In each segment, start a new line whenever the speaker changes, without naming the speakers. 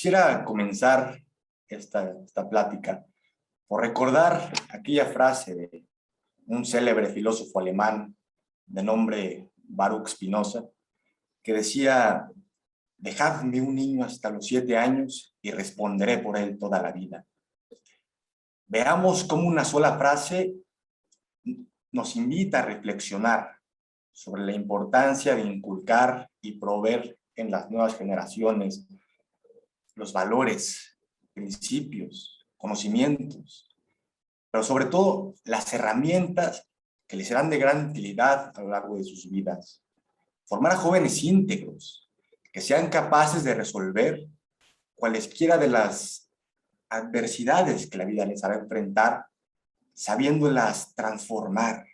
Quisiera comenzar esta plática por recordar aquella frase de un célebre filósofo alemán de nombre Baruch Spinoza, que decía: dejadme un niño hasta los 7 años y responderé por él toda la vida. Veamos cómo una sola frase nos invita a reflexionar sobre la importancia de inculcar y proveer en las nuevas generaciones los valores, principios, conocimientos, pero sobre todo las herramientas que les serán de gran utilidad a lo largo de sus vidas. Formar a jóvenes íntegros, que sean capaces de resolver cualesquiera de las adversidades que la vida les hará enfrentar, sabiéndolas transformar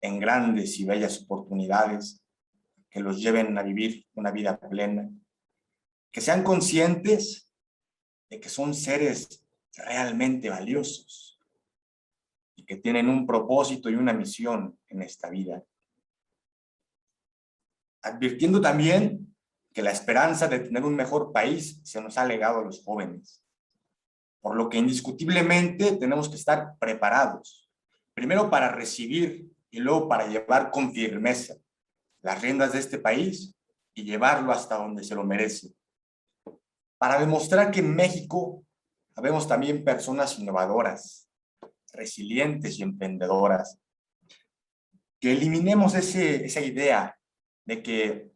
en grandes y bellas oportunidades que los lleven a vivir una vida plena, que sean conscientes de que son seres realmente valiosos y que tienen un propósito y una misión en esta vida. Advirtiendo también que la esperanza de tener un mejor país se nos ha legado a los jóvenes, por lo que indiscutiblemente tenemos que estar preparados, primero para recibir y luego para llevar con firmeza las riendas de este país y llevarlo hasta donde se lo merece. Para demostrar que en México habemos también personas innovadoras, resilientes y emprendedoras, que eliminemos esa idea de que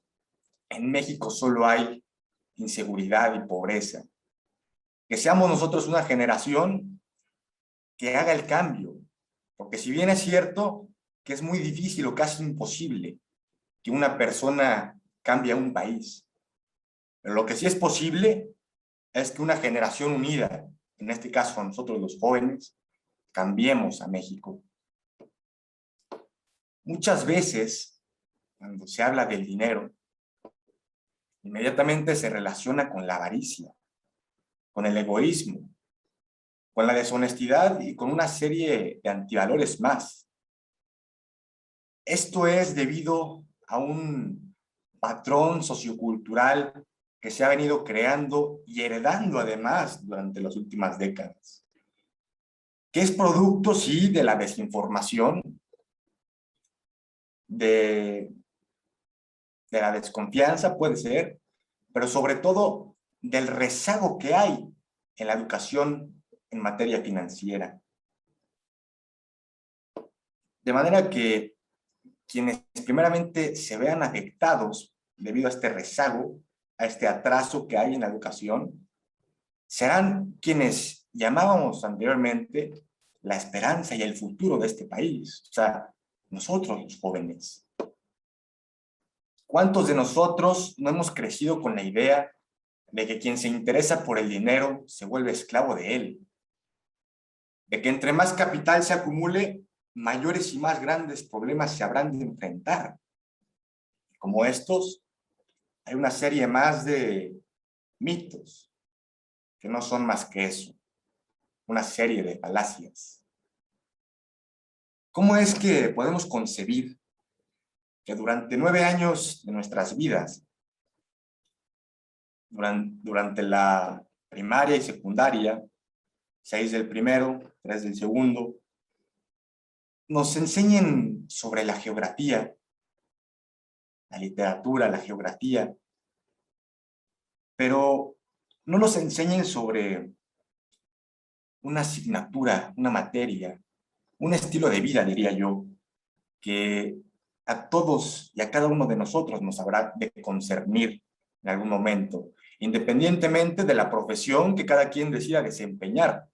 en México solo hay inseguridad y pobreza, que seamos nosotros una generación que haga el cambio, porque si bien es cierto que es muy difícil o casi imposible que una persona cambie a un país, pero lo que sí es posible es que una generación unida, en este caso nosotros los jóvenes, cambiemos a México. Muchas veces, cuando se habla del dinero, inmediatamente se relaciona con la avaricia, con el egoísmo, con la deshonestidad y con una serie de antivalores más. Esto es debido a un patrón sociocultural que se ha venido creando y heredando además durante las últimas décadas, que es producto, sí, de la desinformación, de la desconfianza, puede ser, pero sobre todo del rezago que hay en la educación en materia financiera. De manera que quienes primeramente se vean afectados debido a este rezago, a este atraso que hay en la educación, serán quienes llamábamos anteriormente la esperanza y el futuro de este país, o sea, nosotros los jóvenes. ¿Cuántos de nosotros no hemos crecido con la idea de que quien se interesa por el dinero se vuelve esclavo de él? De que entre más capital se acumule, mayores y más grandes problemas se habrán de enfrentar. Como estos, hay una serie más de mitos que no son más que eso, una serie de falacias. ¿Cómo es que podemos concebir que durante 9 años de nuestras vidas, durante la primaria y secundaria, 6 del primero, 3 del segundo, nos enseñen sobre la geografía, la literatura, la geografía, pero no nos enseñen sobre una asignatura, una materia, un estilo de vida, diría yo, que a todos y a cada uno de nosotros nos habrá de concernir en algún momento, independientemente de la profesión que cada quien decida desempeñar,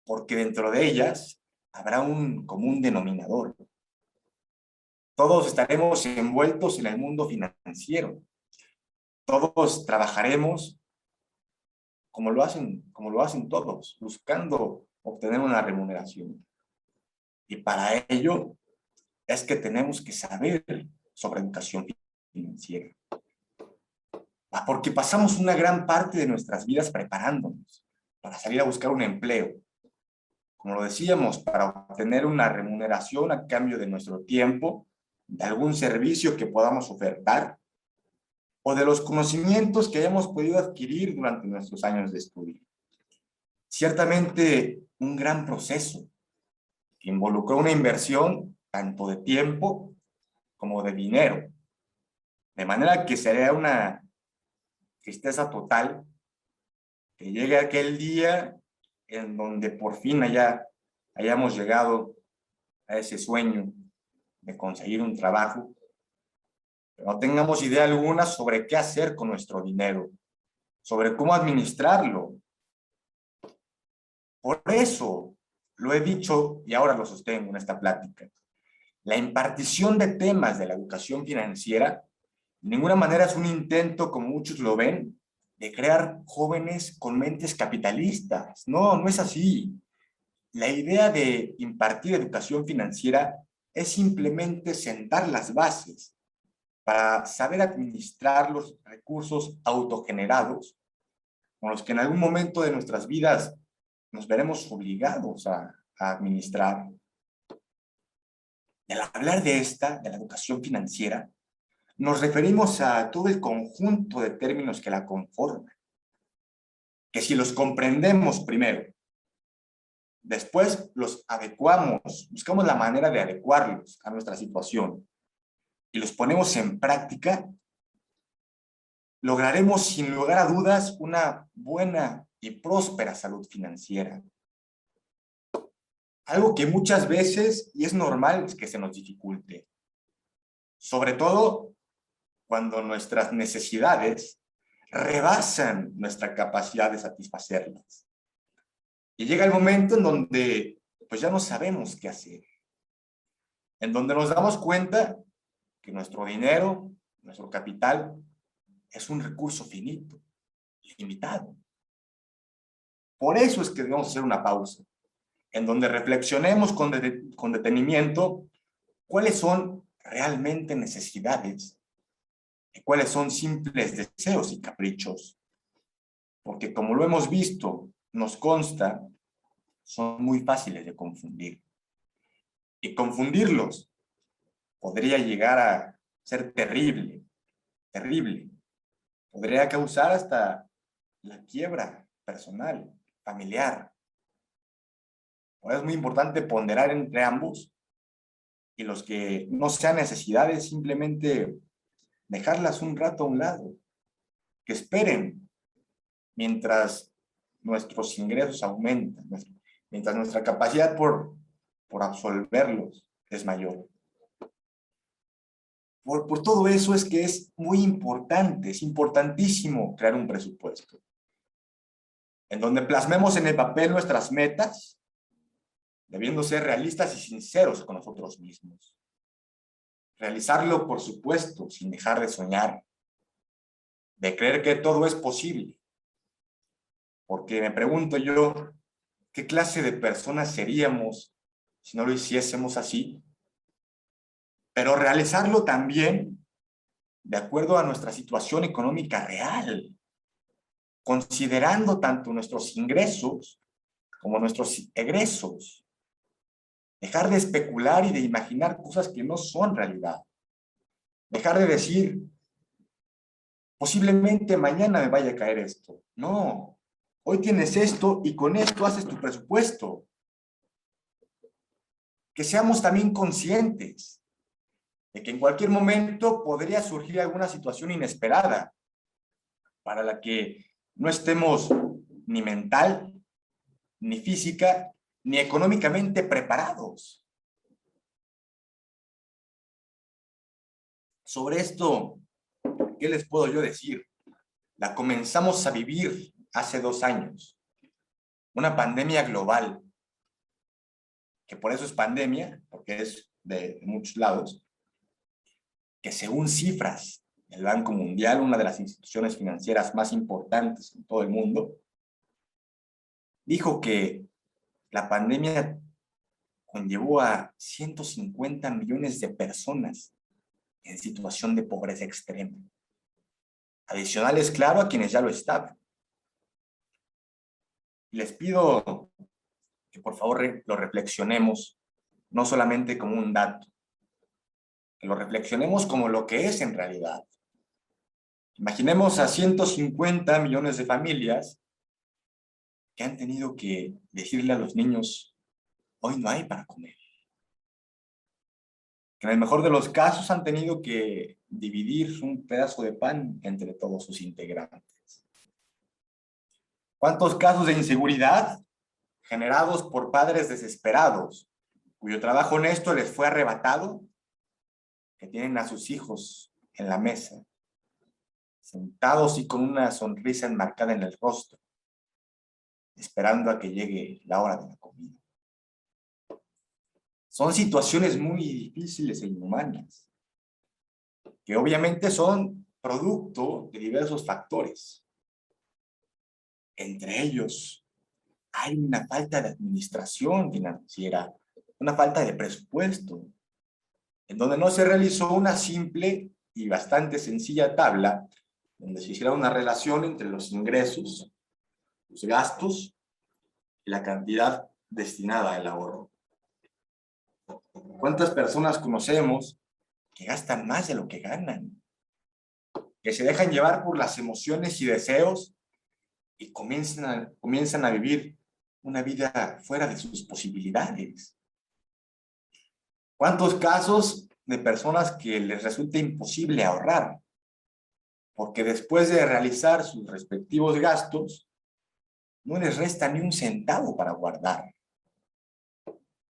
porque dentro de ellas habrá un común denominador. Todos estaremos envueltos en el mundo financiero. Todos trabajaremos como lo hacen todos, buscando obtener una remuneración. Y para ello es que tenemos que saber sobre educación financiera. Porque pasamos una gran parte de nuestras vidas preparándonos para salir a buscar un empleo. Como lo decíamos, para obtener una remuneración a cambio de nuestro tiempo, de algún servicio que podamos ofertar, o de los conocimientos que hayamos podido adquirir durante nuestros años de estudio. Ciertamente un gran proceso que involucró una inversión tanto de tiempo como de dinero, de manera que sería una tristeza total que llegue aquel día en donde por fin hayamos llegado a ese sueño de conseguir un trabajo, pero no tengamos idea alguna sobre qué hacer con nuestro dinero, sobre cómo administrarlo. Por eso lo he dicho y ahora lo sostengo en esta plática. La impartición de temas de la educación financiera de ninguna manera es un intento, como muchos lo ven, de crear jóvenes con mentes capitalistas. No, no es así. La idea de impartir educación financiera es simplemente sentar las bases para saber administrar los recursos autogenerados con los que en algún momento de nuestras vidas nos veremos obligados a administrar. Y al hablar de la educación financiera, nos referimos a todo el conjunto de términos que la conforman, que si los comprendemos primero, después los adecuamos, buscamos la manera de adecuarlos a nuestra situación y los ponemos en práctica, lograremos sin lugar a dudas una buena y próspera salud financiera. Algo que muchas veces, y es normal que se nos dificulte, sobre todo cuando nuestras necesidades rebasan nuestra capacidad de satisfacerlas. Y llega el momento en donde pues ya no sabemos qué hacer, en donde nos damos cuenta que nuestro dinero, nuestro capital, es un recurso finito, limitado. Por eso es que debemos hacer una pausa, en donde reflexionemos con detenimiento cuáles son realmente necesidades y cuáles son simples deseos y caprichos. Porque como lo hemos visto, nos consta, son muy fáciles de confundir. Y confundirlos podría llegar a ser terrible, terrible. Podría causar hasta la quiebra personal, familiar. Por eso es muy importante ponderar entre ambos y los que no sean necesidades, simplemente dejarlas un rato a un lado, que esperen mientras nuestros ingresos aumentan, mientras nuestra capacidad por absolverlos es mayor. Por todo eso es que es muy importante, es importantísimo crear un presupuesto, en donde plasmemos en el papel nuestras metas, debiendo ser realistas y sinceros con nosotros mismos. Realizarlo, por supuesto, sin dejar de soñar, de creer que todo es posible. Porque me pregunto yo, ¿qué clase de personas seríamos si no lo hiciésemos así? Pero realizarlo también de acuerdo a nuestra situación económica real, considerando tanto nuestros ingresos como nuestros egresos. Dejar de especular y de imaginar cosas que no son realidad. Dejar de decir, posiblemente mañana me vaya a caer esto. No, hoy tienes esto y con esto haces tu presupuesto. Que seamos también conscientes de que en cualquier momento podría surgir alguna situación inesperada para la que no estemos ni mental, ni física, ni económicamente preparados. Sobre esto, ¿qué les puedo yo decir? La comenzamos a vivir hace 2 años. Una pandemia global, que por eso es pandemia, porque es de muchos lados, que según cifras del Banco Mundial, una de las instituciones financieras más importantes en todo el mundo, dijo que la pandemia conllevó a 150 millones de personas en situación de pobreza extrema. Adicionales, claro, a quienes ya lo estaban. Les pido que por favor lo reflexionemos, no solamente como un dato, que lo reflexionemos como lo que es en realidad. Imaginemos a 150 millones de familias que han tenido que decirle a los niños, hoy no hay para comer. Que en el mejor de los casos han tenido que dividir un pedazo de pan entre todos sus integrantes. ¿Cuántos casos de inseguridad generados por padres desesperados, cuyo trabajo honesto les fue arrebatado, que tienen a sus hijos en la mesa, sentados y con una sonrisa enmarcada en el rostro, esperando a que llegue la hora de la comida? Son situaciones muy difíciles e inhumanas, que obviamente son producto de diversos factores. Entre ellos, hay una falta de administración financiera, una falta de presupuesto, en donde no se realizó una simple y bastante sencilla tabla, donde se hiciera una relación entre los ingresos, los gastos y la cantidad destinada al ahorro. ¿Cuántas personas conocemos que gastan más de lo que ganan? Que se dejan llevar por las emociones y deseos y comienzan a vivir una vida fuera de sus posibilidades. ¿Cuántos casos de personas que les resulta imposible ahorrar? Porque después de realizar sus respectivos gastos, no les resta ni un centavo para guardar.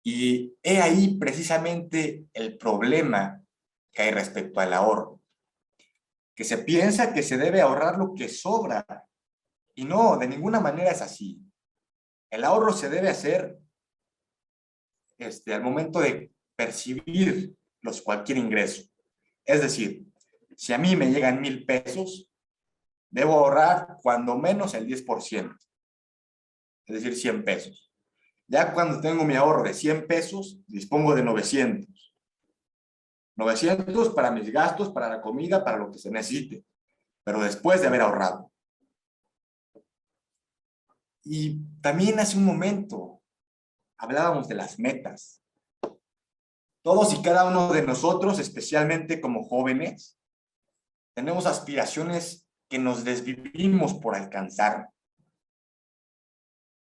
Y he ahí precisamente el problema que hay respecto al ahorro. Que se piensa que se debe ahorrar lo que sobra. Y no, de ninguna manera es así. El ahorro se debe hacer al momento de percibir cualquier ingreso. Es decir, si a mí me llegan 1,000 pesos, debo ahorrar cuando menos el 10%, es decir, 100 pesos. Ya cuando tengo mi ahorro de 100 pesos, dispongo de 900. 900 para mis gastos, para la comida, para lo que se necesite, pero después de haber ahorrado. Y también hace un momento hablábamos de las metas. Todos y cada uno de nosotros, especialmente como jóvenes, tenemos aspiraciones que nos desvivimos por alcanzar.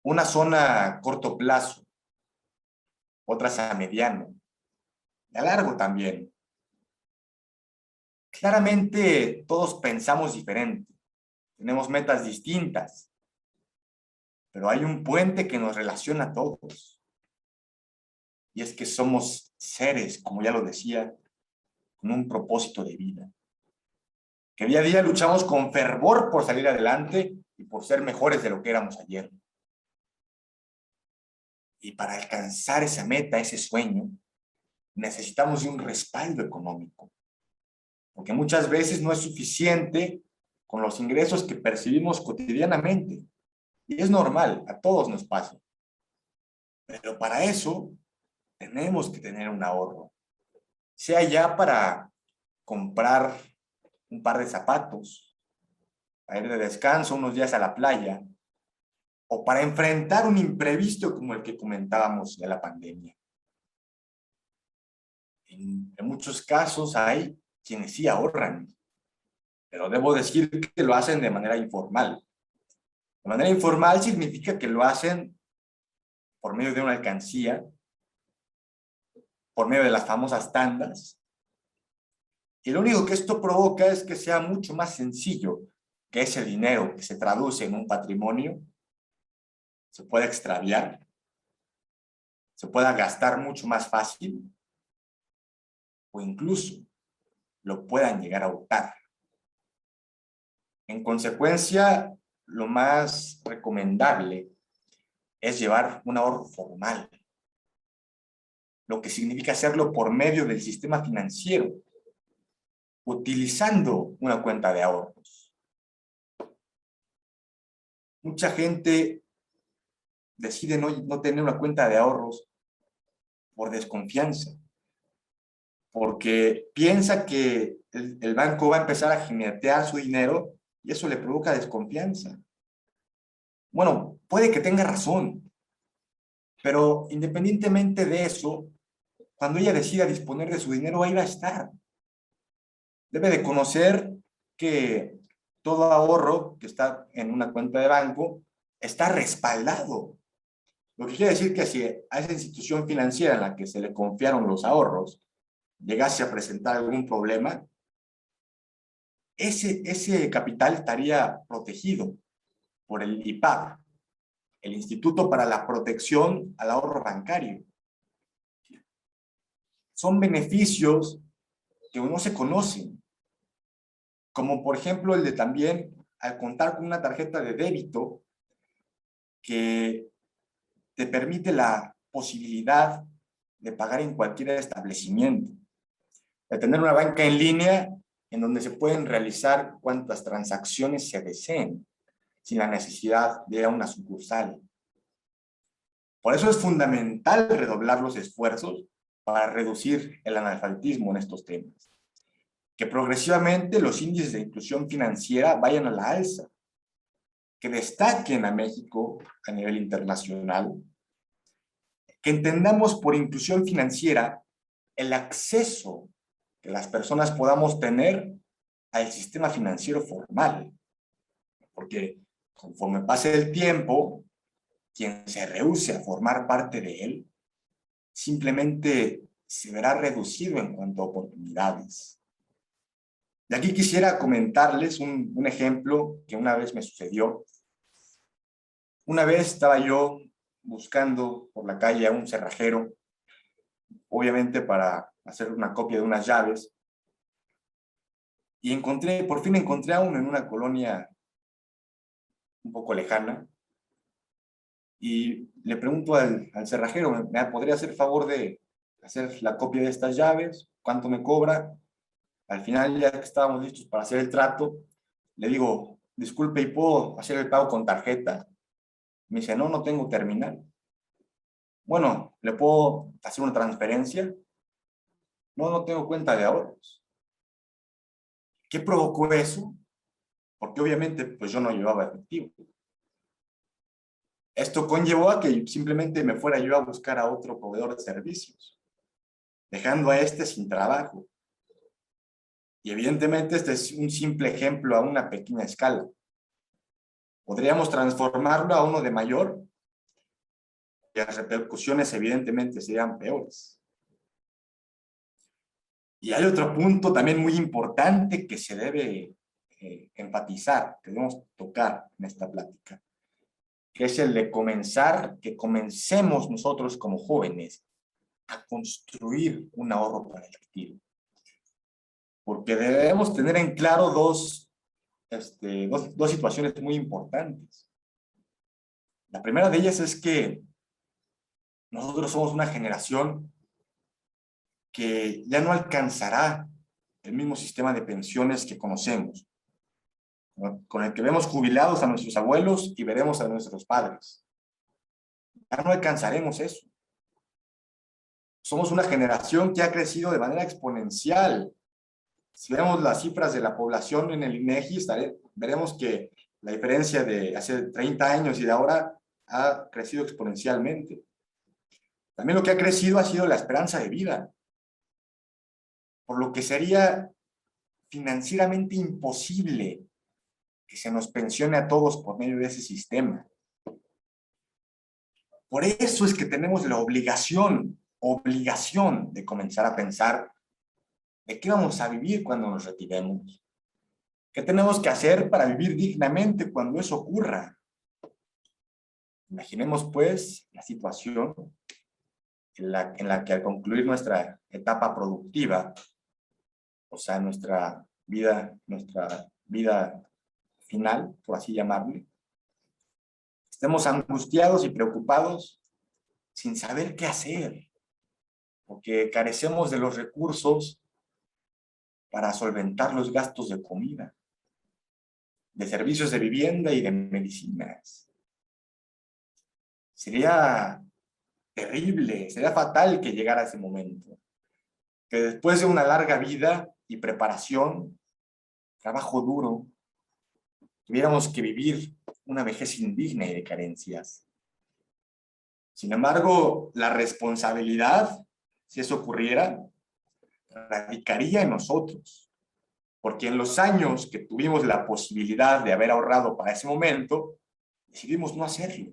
Una zona a corto plazo, otras a mediano, y a largo también. Claramente todos pensamos diferente, tenemos metas distintas, pero hay un puente que nos relaciona a todos. Y es que somos seres, como ya lo decía, con un propósito de vida. Que día a día luchamos con fervor por salir adelante y por ser mejores de lo que éramos ayer. Y para alcanzar esa meta, ese sueño, necesitamos de un respaldo económico. Porque muchas veces no es suficiente con los ingresos que percibimos cotidianamente. Y es normal, a todos nos pasa. Pero para eso tenemos que tener un ahorro. Sea ya para comprar un par de zapatos, para ir de descanso unos días a la playa, o para enfrentar un imprevisto como el que comentábamos de la pandemia. En muchos casos hay quienes sí ahorran, pero debo decir que lo hacen de manera informal. De manera informal significa que lo hacen por medio de una alcancía, por medio de las famosas tandas. Y lo único que esto provoca es que sea mucho más sencillo que ese dinero que se traduce en un patrimonio se pueda extraviar, se pueda gastar mucho más fácil o incluso lo puedan llegar a hurtar. En consecuencia, lo más recomendable es llevar un ahorro formal, lo que significa hacerlo por medio del sistema financiero, utilizando una cuenta de ahorros. Mucha gente decide no tener una cuenta de ahorros por desconfianza, porque piensa que el banco va a empezar a jinetear su dinero y eso le provoca desconfianza. Bueno, puede que tenga razón, pero independientemente de eso, cuando ella decida disponer de su dinero, ahí va a estar. Debe de conocer que todo ahorro que está en una cuenta de banco está respaldado. Lo que quiere decir que si a esa institución financiera en la que se le confiaron los ahorros llegase a presentar algún problema, ese capital estaría protegido por el IPAB, el Instituto para la Protección al Ahorro Bancario. Son beneficios que no se conocen, como por ejemplo el de también, al contar con una tarjeta de débito que te permite la posibilidad de pagar en cualquier establecimiento, de tener una banca en línea en donde se pueden realizar cuantas transacciones se deseen, sin la necesidad de ir a una sucursal. Por eso es fundamental redoblar los esfuerzos para reducir el analfabetismo en estos temas. Que progresivamente los índices de inclusión financiera vayan a la alza, que destaquen a México a nivel internacional, que entendamos por inclusión financiera el acceso que las personas podamos tener al sistema financiero formal, porque conforme pase el tiempo, quien se rehúse a formar parte de él, simplemente se verá reducido en cuanto a oportunidades. Y aquí quisiera comentarles un ejemplo que una vez me sucedió. Una vez estaba yo buscando por la calle a un cerrajero, obviamente para hacer una copia de unas llaves, y por fin encontré a uno en una colonia un poco lejana, y le pregunto al cerrajero, ¿me podría hacer el favor de hacer la copia de estas llaves? ¿Cuánto me cobra? Al final, ya que estábamos listos para hacer el trato, le digo, disculpe, ¿y puedo hacer el pago con tarjeta? Me dice, no, no tengo terminal. Bueno, ¿le puedo hacer una transferencia? No, no tengo cuenta de ahorros. ¿Qué provocó eso? Porque obviamente pues yo no llevaba efectivo. Esto conllevó a que simplemente me fuera yo a buscar a otro proveedor de servicios, dejando a este sin trabajo. Y evidentemente este es un simple ejemplo a una pequeña escala. Podríamos transformarlo a uno de mayor y las repercusiones evidentemente serían peores. Y hay otro punto también muy importante que se debe enfatizar, que debemos tocar en esta plática, que es el de que comencemos nosotros como jóvenes a construir un ahorro para el retiro. Porque debemos tener en claro dos situaciones muy importantes. La primera de ellas es que nosotros somos una generación que ya no alcanzará el mismo sistema de pensiones que conocemos, con el que vemos jubilados a nuestros abuelos y veremos a nuestros padres. Ya no alcanzaremos eso. Somos una generación que ha crecido de manera exponencial. Si vemos las cifras de la población en el INEGI, veremos que la diferencia de hace 30 años y de ahora ha crecido exponencialmente. También lo que ha crecido ha sido la esperanza de vida, por lo que sería financieramente imposible que se nos pensione a todos por medio de ese sistema. Por eso es que tenemos la obligación de comenzar a pensar de qué vamos a vivir cuando nos retiremos. ¿Qué tenemos que hacer para vivir dignamente cuando eso ocurra? Imaginemos, pues, la situación en la que al concluir nuestra etapa productiva, o sea, nuestra vida final, por así llamarle, estemos angustiados y preocupados sin saber qué hacer, porque carecemos de los recursos para solventar los gastos de comida, de servicios de vivienda y de medicinas. Sería terrible, sería fatal que llegara ese momento, que después de una larga vida y preparación, trabajo duro, tuviéramos que vivir una vejez indigna y de carencias. Sin embargo, la responsabilidad, si eso ocurriera, radicaría en nosotros, porque en los años que tuvimos la posibilidad de haber ahorrado para ese momento, decidimos no hacerlo.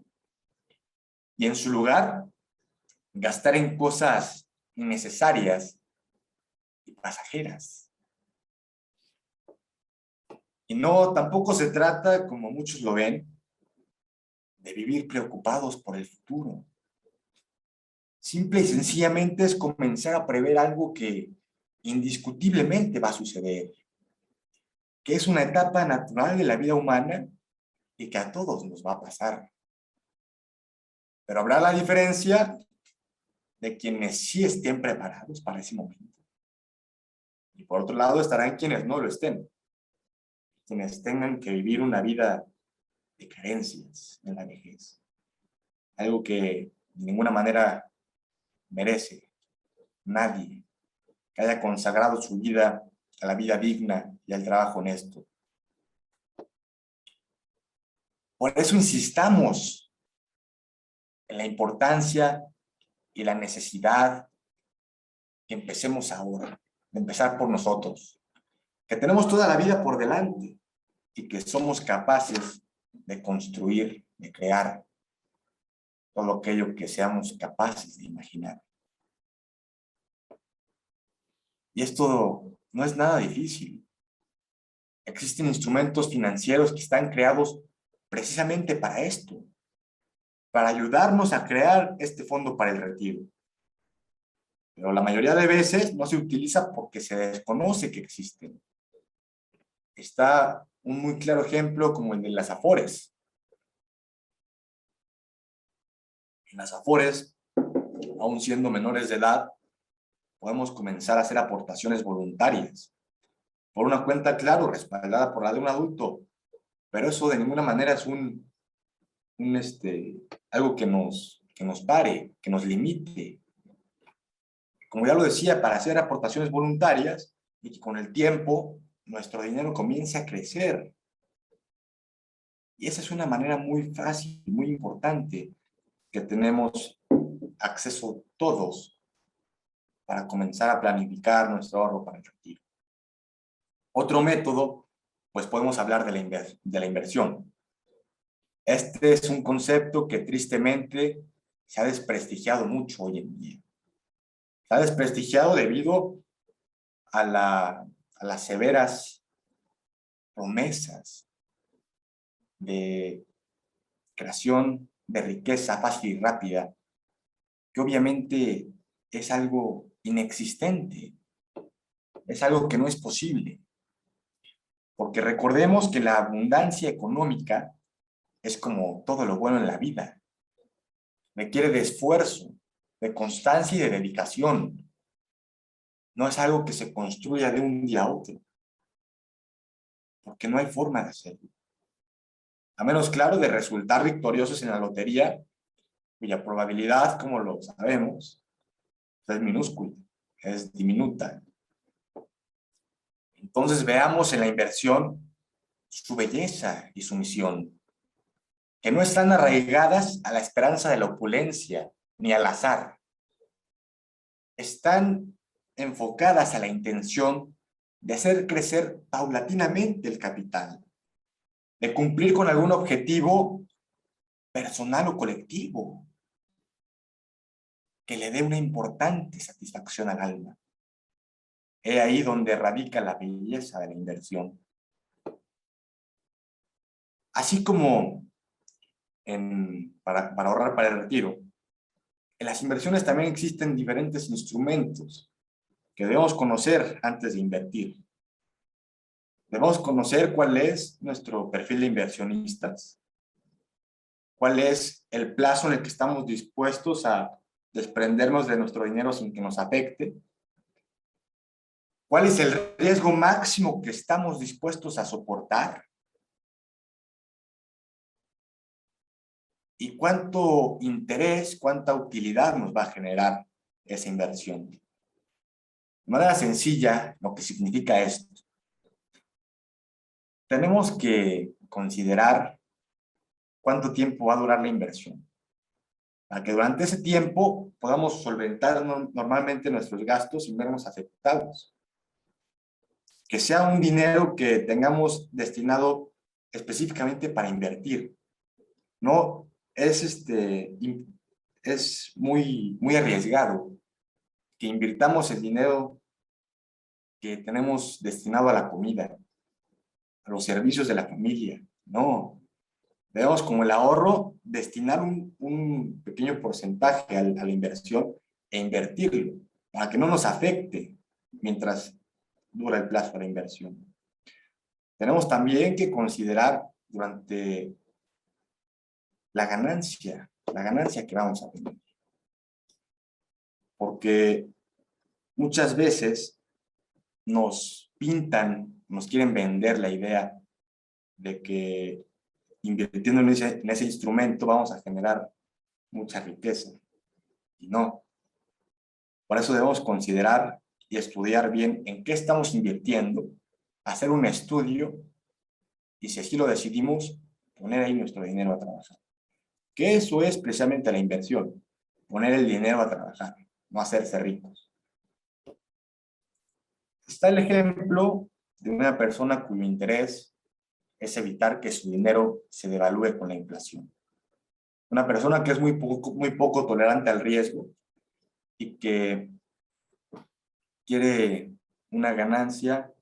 Y en su lugar, gastar en cosas innecesarias y pasajeras. Y no, tampoco se trata, como muchos lo ven, de vivir preocupados por el futuro. Simple y sencillamente es comenzar a prever algo que indiscutiblemente va a suceder, que es una etapa natural de la vida humana y que a todos nos va a pasar. Pero habrá la diferencia de quienes sí estén preparados para ese momento. Y por otro lado estarán quienes no lo estén, quienes tengan que vivir una vida de carencias en la vejez. Algo que de ninguna manera merece nadie que haya consagrado su vida a la vida digna y al trabajo honesto. Por eso insistamos en la importancia y la necesidad que empecemos ahora, de empezar por nosotros, que tenemos toda la vida por delante y que somos capaces de construir, de crear todo aquello que seamos capaces de imaginar. Y esto no es nada difícil. Existen instrumentos financieros que están creados precisamente para esto, para ayudarnos a crear este fondo para el retiro. Pero la mayoría de veces no se utiliza porque se desconoce que existen. Está un muy claro ejemplo como el de las Afores. En las Afores, aún siendo menores de edad, podemos comenzar a hacer aportaciones voluntarias por una cuenta, claro, respaldada por la de un adulto, pero eso de ninguna manera es algo que nos pare, que nos limite. Como ya lo decía, para hacer aportaciones voluntarias y que con el tiempo nuestro dinero comience a crecer. Y esa es una manera muy fácil y muy importante que tenemos acceso todos para comenzar a planificar nuestro ahorro para el retiro. Otro método, pues podemos hablar de la inversión. Este es un concepto que tristemente se ha desprestigiado mucho hoy en día. Se ha desprestigiado debido a las severas promesas de creación de riqueza fácil y rápida, que obviamente es algo inexistente, es algo que no es posible. Porque recordemos que la abundancia económica es como todo lo bueno en la vida. Requiere de esfuerzo, de constancia y de dedicación. No es algo que se construya de un día a otro, porque no hay forma de hacerlo. A menos, claro, de resultar victoriosos en la lotería, cuya probabilidad, como lo sabemos, es minúscula, es diminuta. Entonces veamos en la inversión su belleza y su misión, que no están arraigadas a la esperanza de la opulencia ni al azar. Están enfocadas a la intención de hacer crecer paulatinamente el capital, de cumplir con algún objetivo personal o colectivo que le dé una importante satisfacción al alma. He ahí donde radica la belleza de la inversión. Así como para ahorrar para el retiro, en las inversiones también existen diferentes instrumentos que debemos conocer antes de invertir. Debemos conocer cuál es nuestro perfil de inversionistas, cuál es el plazo en el que estamos dispuestos a desprendernos de nuestro dinero sin que nos afecte, cuál es el riesgo máximo que estamos dispuestos a soportar y cuánto interés, cuánta utilidad nos va a generar esa inversión. De manera sencilla, lo que significa esto. Tenemos que considerar cuánto tiempo va a durar la inversión, para que durante ese tiempo podamos solventar normalmente nuestros gastos sin vernos afectados. que sea un dinero que tengamos destinado específicamente para invertir. No es muy arriesgado que invirtamos el dinero que tenemos destinado a la comida, a los servicios de la familia. No, debemos como el ahorro destinar un pequeño porcentaje a la inversión e invertirlo para que no nos afecte mientras dura el plazo de la inversión. Tenemos también que considerar durante la ganancia que vamos a tener. Porque muchas veces nos quieren vender la idea de que invirtiendo en ese instrumento vamos a generar mucha riqueza. Y no. Por eso debemos considerar y estudiar bien en qué estamos invirtiendo, hacer un estudio y, si así lo decidimos, poner ahí nuestro dinero a trabajar. Que eso es precisamente la inversión, poner el dinero a trabajar, no hacerse ricos. Está el ejemplo de una persona cuyo interés es evitar que su dinero se devalúe con la inflación. Una persona que es muy poco tolerante al riesgo y que quiere una ganancia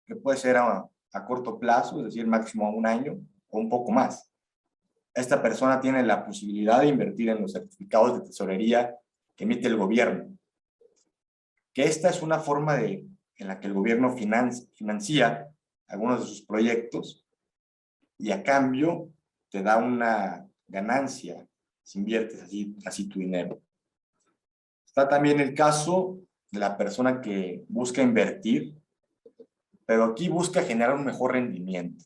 que puede ser a corto plazo, es decir, máximo a un año o un poco más. Esta persona tiene la posibilidad de invertir en los certificados de tesorería que emite el gobierno. Que esta es una forma en la que el gobierno financia algunos de sus proyectos y a cambio te da una ganancia si inviertes así tu dinero. Está también el caso de la persona que busca invertir, pero aquí busca generar un mejor rendimiento,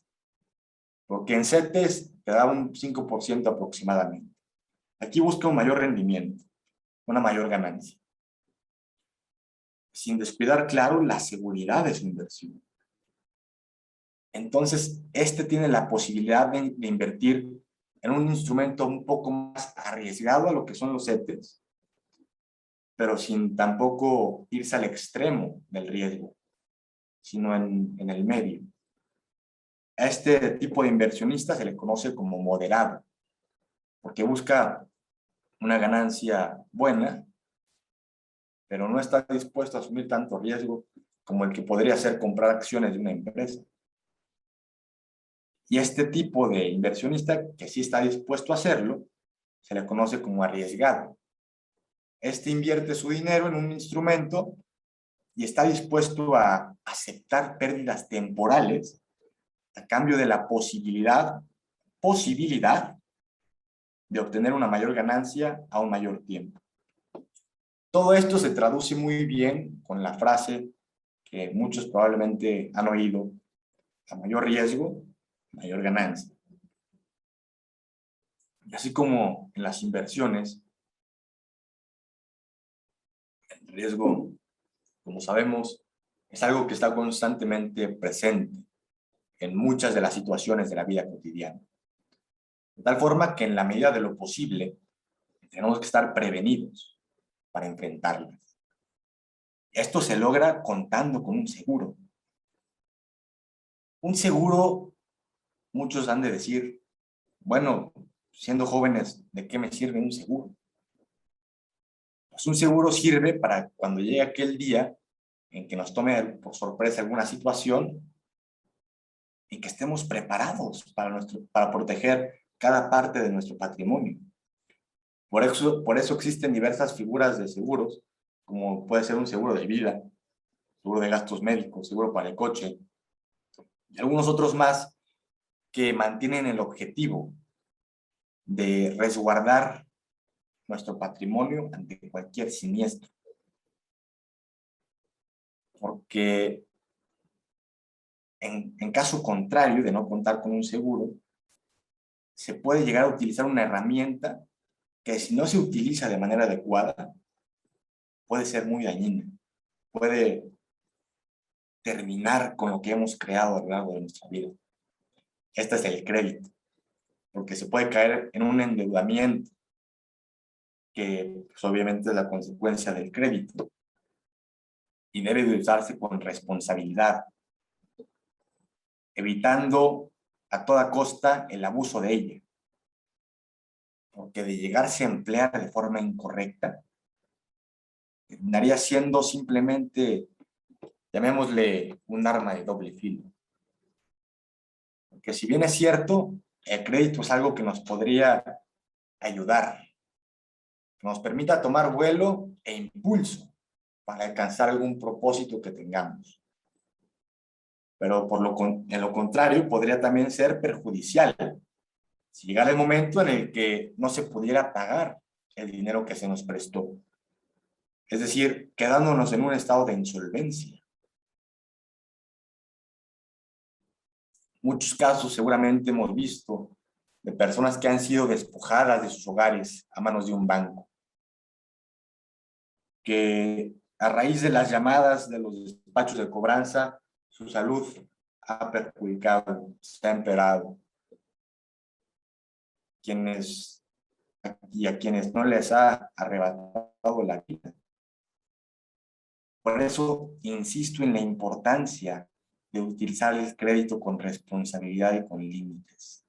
porque en CETES te da un 5% aproximadamente. Aquí busca un mayor rendimiento, una mayor ganancia, sin descuidar, claro, la seguridad de su inversión. Entonces, tiene la posibilidad de invertir en un instrumento un poco más arriesgado a lo que son los CETES, pero sin tampoco irse al extremo del riesgo, sino en el medio. A este tipo de inversionista se le conoce como moderado, porque busca una ganancia buena, pero no está dispuesto a asumir tanto riesgo como el que podría ser comprar acciones de una empresa. Y este tipo de inversionista que sí está dispuesto a hacerlo, se le conoce como arriesgado. Invierte su dinero en un instrumento y está dispuesto a aceptar pérdidas temporales a cambio de la posibilidad de obtener una mayor ganancia a un mayor tiempo. Todo esto se traduce muy bien con la frase que muchos probablemente han oído: a mayor riesgo, mayor ganancia. Y así como en las inversiones, el riesgo, como sabemos, es algo que está constantemente presente en muchas de las situaciones de la vida cotidiana. De tal forma que en la medida de lo posible, tenemos que estar prevenidos para enfrentarlas. Esto se logra contando con un seguro. Un seguro, muchos han de decir, bueno, siendo jóvenes, ¿de qué me sirve un seguro? Pues un seguro sirve para cuando llegue aquel día en que nos tome por sorpresa alguna situación y que estemos preparados para proteger cada parte de nuestro patrimonio. Por eso existen diversas figuras de seguros, como puede ser un seguro de vida, seguro de gastos médicos, seguro para el coche, y algunos otros más que mantienen el objetivo de resguardar nuestro patrimonio ante cualquier siniestro. Porque en caso contrario de no contar con un seguro, se puede llegar a utilizar una herramienta que, si no se utiliza de manera adecuada, puede ser muy dañina. Puede terminar con lo que hemos creado a lo largo de nuestra vida. Este es el crédito, porque se puede caer en un endeudamiento que, pues, obviamente es la consecuencia del crédito y debe de usarse con responsabilidad evitando a toda costa el abuso de ella. Porque de llegarse a emplear de forma incorrecta, terminaría siendo simplemente, llamémosle, un arma de doble filo. Porque si bien es cierto, el crédito es algo que nos podría ayudar, que nos permita tomar vuelo e impulso para alcanzar algún propósito que tengamos. Pero en lo contrario, podría también ser perjudicial si llegara el momento en el que no se pudiera pagar el dinero que se nos prestó. Es decir, quedándonos en un estado de insolvencia. Muchos casos seguramente hemos visto de personas que han sido despojadas de sus hogares a manos de un banco, que a raíz de las llamadas de los despachos de cobranza, su salud ha perjudicado, se ha empeorado. Y a quienes no les ha arrebatado la vida. Por eso insisto en la importancia de utilizar el crédito con responsabilidad y con límites.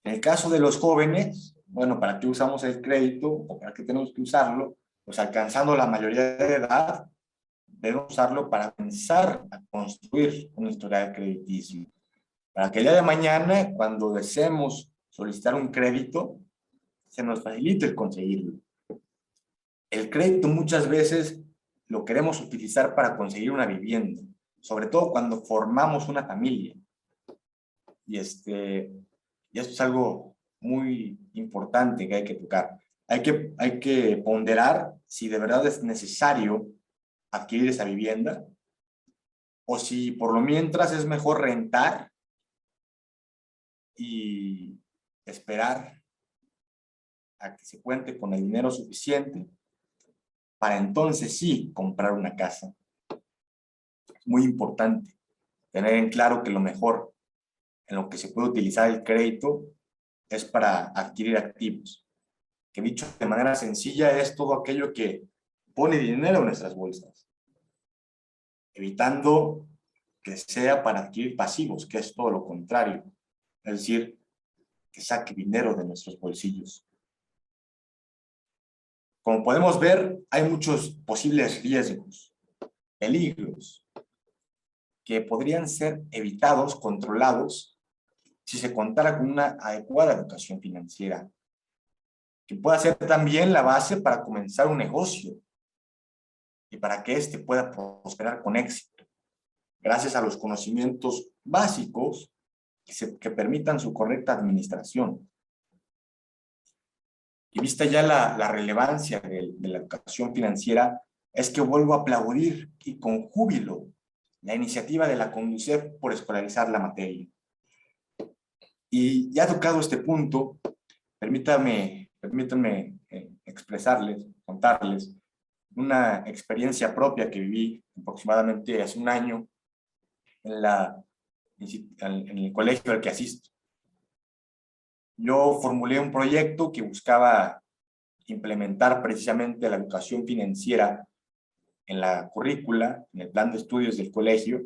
En el caso de los jóvenes, bueno, ¿para qué usamos el crédito o para qué tenemos que usarlo? Pues alcanzando la mayoría de edad, debemos usarlo para comenzar a construir un historial crediticio. Para que el día de mañana, cuando deseemos solicitar un crédito, se nos facilite el conseguirlo. El crédito muchas veces lo queremos utilizar para conseguir una vivienda, sobre todo cuando formamos una familia. Y esto es algo muy importante que hay que tocar. Hay que ponderar si de verdad es necesario adquirir esa vivienda o si por lo mientras es mejor rentar y esperar a que se cuente con el dinero suficiente para entonces sí comprar una casa. Es muy importante tener en claro que lo mejor en lo que se puede utilizar el crédito es para adquirir activos, que dicho de manera sencilla es todo aquello que pone dinero en nuestras bolsas, evitando que sea para adquirir pasivos, que es todo lo contrario, es decir, que saque dinero de nuestros bolsillos. Como podemos ver, hay muchos posibles riesgos, peligros, que podrían ser evitados, controlados, si se contara con una adecuada educación financiera, que pueda ser también la base para comenzar un negocio y para que éste pueda prosperar con éxito, gracias a los conocimientos básicos que permitan su correcta administración. Y vista ya la relevancia de la educación financiera, es que vuelvo a aplaudir y con júbilo la iniciativa de la CONDUCEF por escolarizar la materia. Y ya tocado este punto, permítanme expresarles, contarles una experiencia propia que viví aproximadamente hace un año en el colegio al que asisto. Yo formulé un proyecto que buscaba implementar precisamente la educación financiera en la currícula, en el plan de estudios del colegio,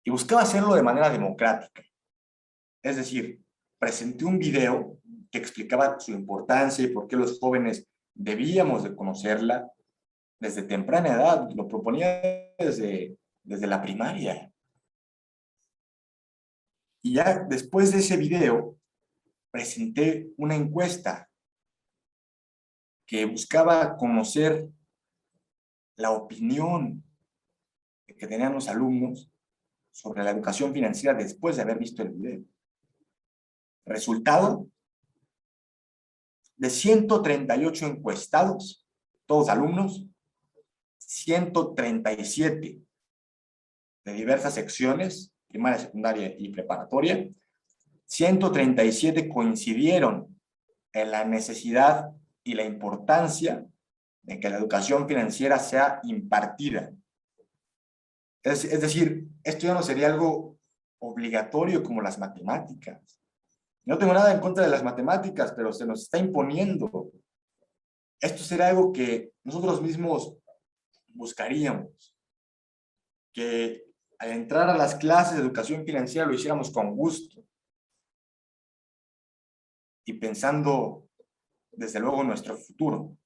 y buscaba hacerlo de manera democrática. Es decir, presenté un video que explicaba su importancia y por qué los jóvenes debíamos de conocerla desde temprana edad. Lo proponía desde la primaria. Y ya después de ese video, presenté una encuesta que buscaba conocer la opinión que tenían los alumnos sobre la educación financiera después de haber visto el video. Resultado, de 138 encuestados, todos alumnos, 137 de diversas secciones, primaria, secundaria y preparatoria, 137 coincidieron en la necesidad y la importancia de que la educación financiera sea impartida. Es decir, esto ya no sería algo obligatorio como las matemáticas. No tengo nada en contra de las matemáticas, pero se nos está imponiendo. Esto será algo que nosotros mismos buscaríamos, que al entrar a las clases de educación financiera lo hiciéramos con gusto y pensando, desde luego, en nuestro futuro.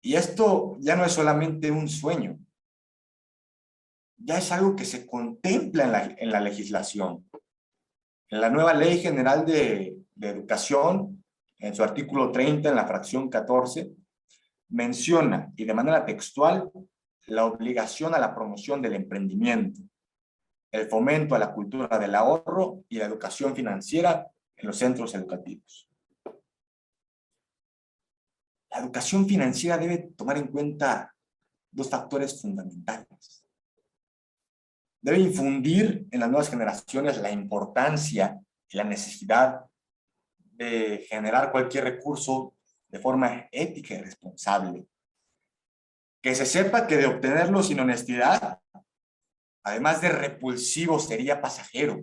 Y esto ya no es solamente un sueño, ya es algo que se contempla en la legislación. En la nueva Ley General de Educación, en su artículo 30, en la fracción 14, menciona, y de manera textual, la obligación a la promoción del emprendimiento, el fomento a la cultura del ahorro y la educación financiera en los centros educativos. La educación financiera debe tomar en cuenta dos factores fundamentales. Debe infundir en las nuevas generaciones la importancia y la necesidad de generar cualquier recurso de forma ética y responsable. Que se sepa que de obtenerlo sin honestidad, además de repulsivo, sería pasajero.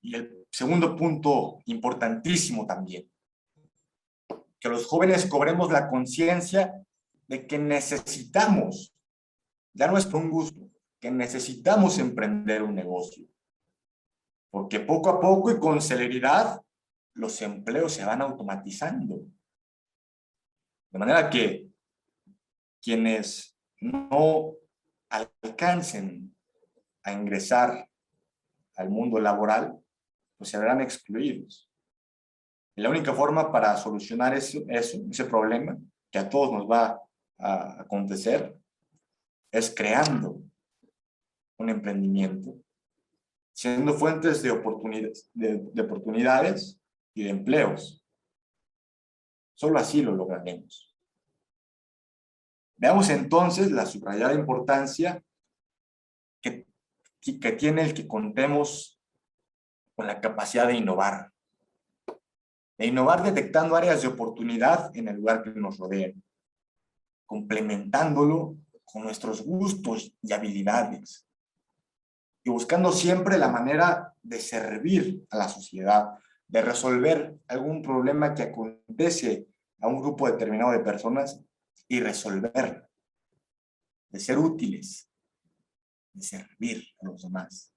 Y el segundo punto importantísimo también, que los jóvenes cobremos la conciencia de que necesitamos, ya no es por un gusto, que necesitamos emprender un negocio. Porque poco a poco y con celeridad, los empleos se van automatizando. De manera que quienes no alcancen a ingresar al mundo laboral, pues se verán excluidos. Y la única forma para solucionar ese problema, que a todos nos va a acontecer, es creando un emprendimiento, siendo fuentes de oportunidades y de empleos. Solo así lo lograremos. Veamos entonces la subrayada importancia que tiene el que contemos con la capacidad de innovar detectando áreas de oportunidad en el lugar que nos rodea, complementándolo con nuestros gustos y habilidades, y buscando siempre la manera de servir a la sociedad, de resolver algún problema que acontece a un grupo determinado de personas y resolverlo, de ser útiles, de servir a los demás.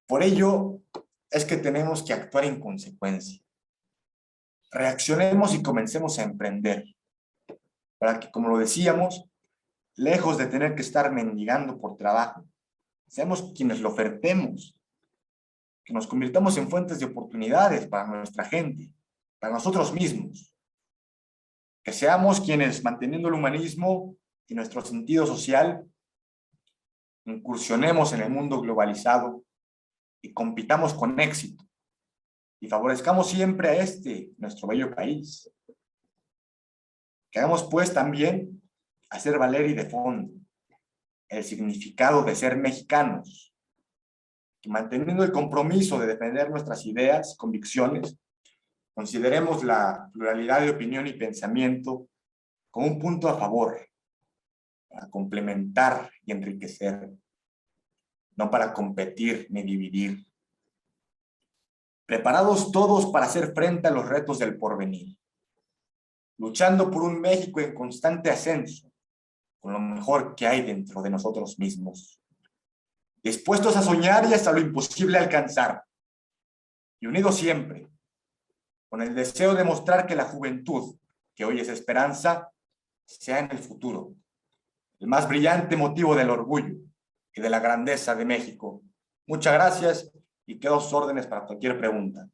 Por ello es que tenemos que actuar en consecuencia. Reaccionemos y comencemos a emprender, para que, como lo decíamos, lejos de tener que estar mendigando por trabajo, seamos quienes lo ofertemos, que nos convirtamos en fuentes de oportunidades para nuestra gente, para nosotros mismos, que seamos quienes, manteniendo el humanismo y nuestro sentido social, incursionemos en el mundo globalizado y compitamos con éxito y favorezcamos siempre a nuestro bello país. Que hagamos pues también hacer valer y de fondo el significado de ser mexicanos, que manteniendo el compromiso de defender nuestras ideas, convicciones, consideremos la pluralidad de opinión y pensamiento como un punto a favor, para complementar y enriquecer, no para competir ni dividir. Preparados todos para hacer frente a los retos del porvenir, luchando por un México en constante ascenso, con lo mejor que hay dentro de nosotros mismos, dispuestos a soñar y hasta lo imposible alcanzar, y unidos siempre, con el deseo de mostrar que la juventud, que hoy es esperanza, sea en el futuro el más brillante motivo del orgullo y de la grandeza de México. Muchas gracias y quedo a sus órdenes para cualquier pregunta.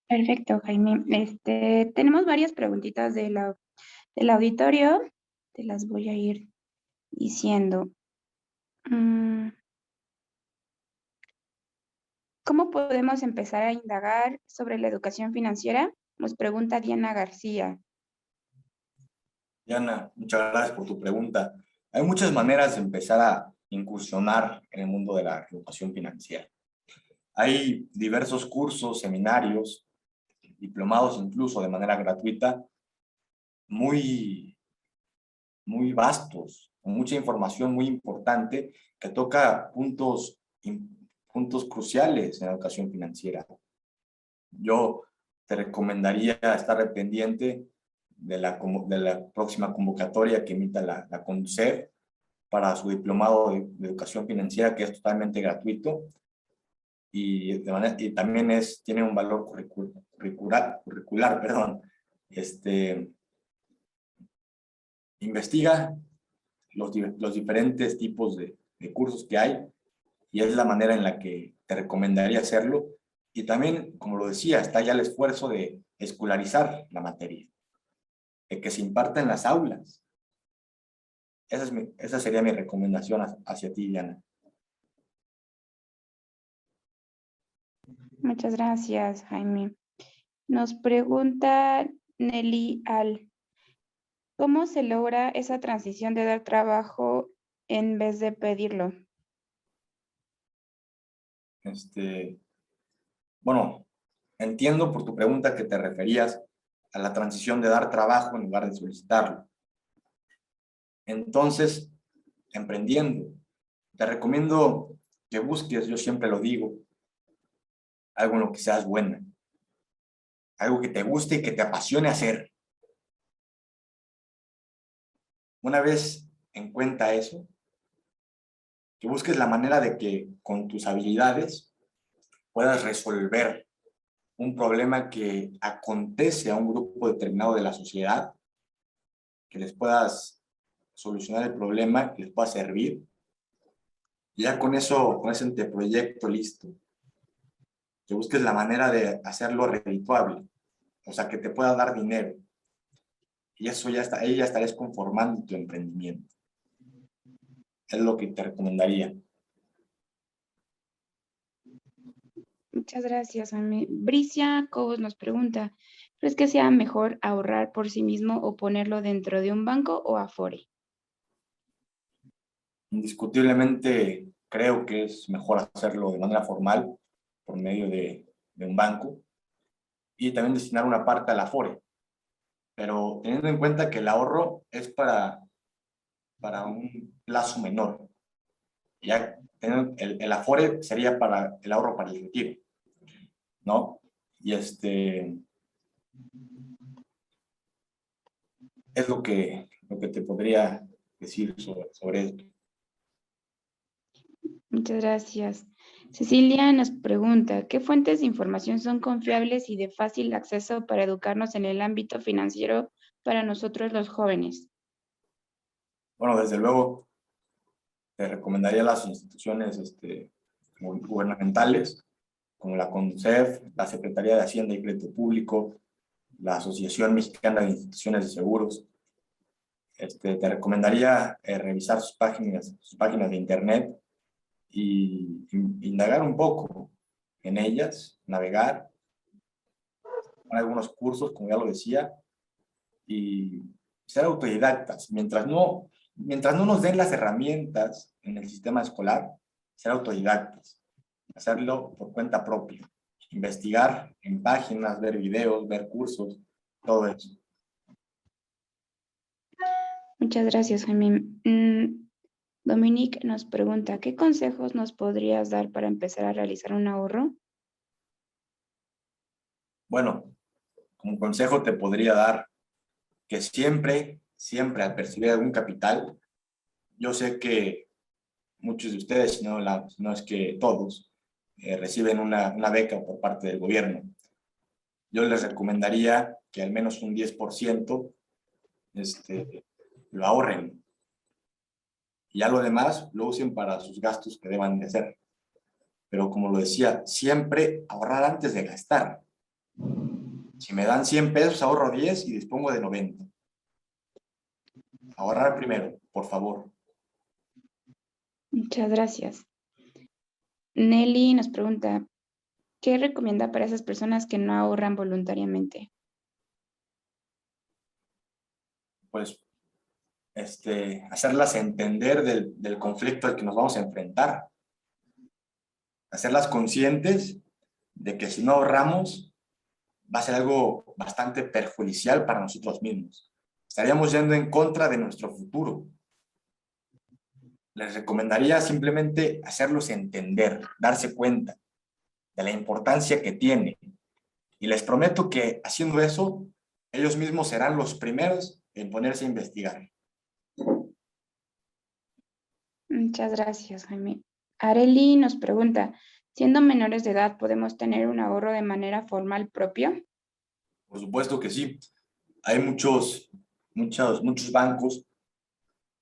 Perfecto, Jaime. Tenemos varias preguntitas del auditorio. Te las voy a ir diciendo. ¿Cómo podemos empezar a indagar sobre la educación financiera? Nos pregunta Diana García.
Diana, muchas gracias por tu pregunta. Hay muchas maneras de empezar a incursionar en el mundo de la educación financiera. Hay diversos cursos, seminarios, diplomados incluso de manera gratuita, muy, muy vastos, con mucha información muy importante que toca puntos puntos cruciales en la educación financiera. Yo te recomendaría estar pendiente de la próxima convocatoria que emita la CONDUCEF para su diplomado de educación financiera, que es totalmente gratuito y también tiene un valor curricular, perdón. Investiga los diferentes tipos de cursos que hay y es la manera en la que te recomendaría hacerlo. Y también, como lo decía, está ya el esfuerzo de escolarizar la materia, de que se imparta en las aulas. Esa sería mi recomendación hacia ti, Diana.
Muchas gracias, Jaime. Nos pregunta Nelly ¿cómo se logra esa transición de dar trabajo en vez de pedirlo?
Bueno, entiendo por tu pregunta que te referías a la transición de dar trabajo en lugar de solicitarlo. Entonces, emprendiendo, te recomiendo que busques, yo siempre lo digo, algo en lo que seas buena, algo que te guste y que te apasione hacer. Una vez en cuenta eso, que busques la manera de que con tus habilidades puedas resolver un problema que acontece a un grupo determinado de la sociedad, que les puedas solucionar el problema, que les pueda servir. Y ya con eso, con ese anteproyecto listo, que busques la manera de hacerlo redituable, o sea, que te pueda dar dinero. Y eso ahí ya estarías conformando tu emprendimiento. Es lo que te recomendaría.
Muchas gracias, Jaime. Bricia Cobos nos pregunta, ¿crees que sea mejor ahorrar por sí mismo o ponerlo dentro de un banco o Afore?
Indiscutiblemente creo que es mejor hacerlo de manera formal por medio de un banco y también destinar una parte al Afore, pero teniendo en cuenta que el ahorro es para un plazo menor. Ya el Afore sería para el ahorro para el retiro, ¿no? Y es lo que te podría decir sobre esto.
Muchas gracias. Cecilia nos pregunta, ¿qué fuentes de información son confiables y de fácil acceso para educarnos en el ámbito financiero para nosotros los jóvenes?
Bueno, desde luego, te recomendaría las instituciones gubernamentales, como la CONDUCEF, la Secretaría de Hacienda y Crédito Público, la Asociación Mexicana de Instituciones de Seguros. Te recomendaría revisar sus páginas de internet y indagar un poco en ellas, navegar, algunos cursos, como ya lo decía, y ser autodidactas. Mientras no nos den las herramientas en el sistema escolar, ser autodidactas, hacerlo por cuenta propia, investigar en páginas, ver videos, ver cursos, todo eso.
Muchas gracias, Jaime. Dominique nos pregunta, ¿qué consejos nos podrías dar para empezar a realizar un ahorro?
Bueno, como consejo te podría dar que siempre al percibir algún capital, yo sé que muchos de ustedes, si no es que todos, reciben una beca por parte del gobierno. Yo les recomendaría que al menos un 10% lo ahorren. Y ya lo demás lo usen para sus gastos que deban de hacer. Pero como lo decía, siempre ahorrar antes de gastar. Si me dan 100 pesos, ahorro 10 y dispongo de 90. Ahorrar primero, por favor.
Muchas gracias. Nelly nos pregunta, ¿qué recomienda para esas personas que no ahorran voluntariamente?
Pues hacerlas entender del conflicto al que nos vamos a enfrentar. Hacerlas conscientes de que si no ahorramos, va a ser algo bastante perjudicial para nosotros mismos. Estaríamos yendo en contra de nuestro futuro. Les recomendaría simplemente hacerlos entender, darse cuenta de la importancia que tiene. Y les prometo que haciendo eso, ellos mismos serán los primeros en ponerse a investigar.
Muchas gracias, Jaime. Areli nos pregunta, siendo menores de edad, ¿podemos tener un ahorro de manera formal propio?
Por supuesto que sí. Hay muchos bancos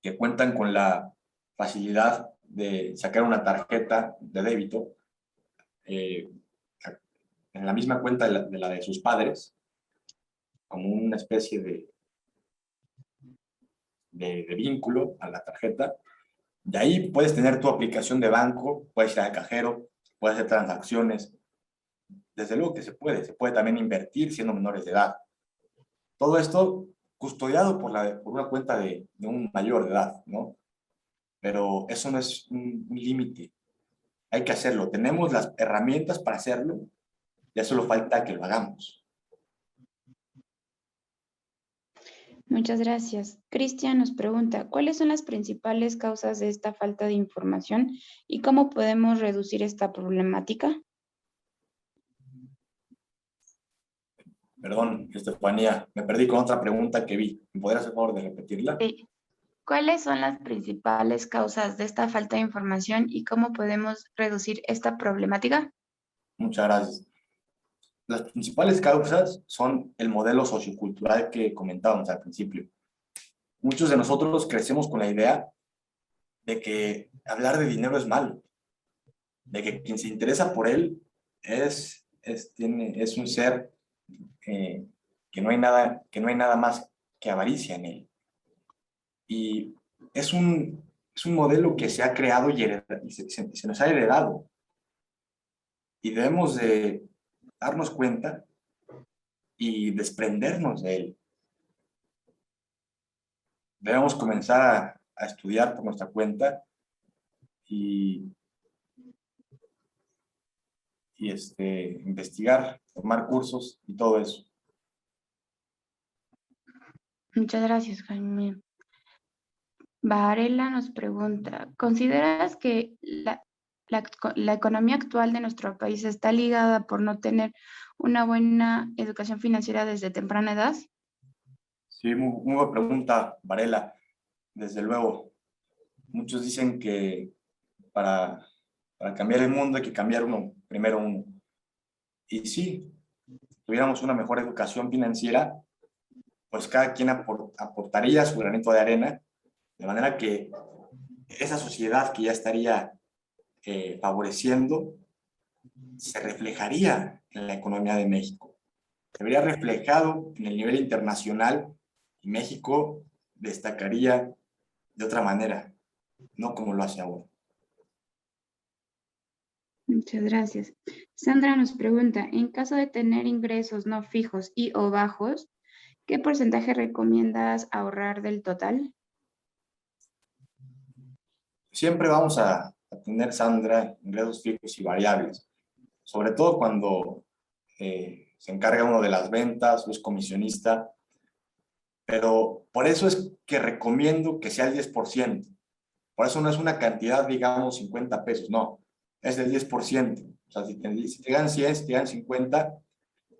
que cuentan con la facilidad de sacar una tarjeta de débito eh, en la misma cuenta de la de sus padres, como una especie de vínculo a la tarjeta. De ahí puedes tener tu aplicación de banco, puedes ir al cajero, puedes hacer transacciones. Desde luego que se puede también invertir siendo menores de edad. Todo esto custodiado por una cuenta de un mayor de edad, ¿no? Pero eso no es un límite. Hay que hacerlo. Tenemos las herramientas para hacerlo, ya solo falta que lo hagamos.
Muchas gracias. Cristian nos pregunta, ¿cuáles son las principales causas de esta falta de información y cómo podemos reducir esta problemática?
Perdón, Estefanía, me perdí con otra pregunta que vi. ¿Me podrías hacer favor de repetirla?
Sí. ¿Cuáles son las principales causas de esta falta de información y cómo podemos reducir esta problemática?
Muchas gracias. Las principales causas son el modelo sociocultural que comentábamos al principio. Muchos de nosotros crecemos con la idea de que hablar de dinero es malo, de que quien se interesa por él es un ser eh, que no hay nada más que avaricia en él. Y es un modelo que se ha creado y se nos ha heredado. Y debemos de darnos cuenta y desprendernos de él. Debemos comenzar a estudiar por nuestra cuenta y, investigar, tomar cursos y todo eso.
Muchas gracias, Jaime. Varela nos pregunta, ¿consideras que la economía actual de nuestro país está ligada por no tener una buena educación financiera desde temprana edad?
Sí, muy buena pregunta, Varela. Desde luego, muchos dicen que para, para cambiar el mundo hay que cambiar primero uno. Y sí, si tuviéramos una mejor educación financiera, pues cada quien aportaría su granito de arena, de manera que esa sociedad que ya estaría favoreciendo se reflejaría en la economía de México. Se vería reflejado en el nivel internacional y México destacaría de otra manera, no como lo hace ahora.
Muchas gracias. Sandra nos pregunta, en caso de tener ingresos no fijos y o bajos, ¿qué porcentaje recomiendas ahorrar del total?
Siempre vamos a tener, Sandra, ingresos fijos y variables, sobre todo cuando se encarga uno de las ventas o es comisionista, pero por eso es que recomiendo que sea el 10%. Por eso no es una cantidad, digamos, 50 pesos, no, es del 10%. O sea, si te ganan 100, si te ganan 50,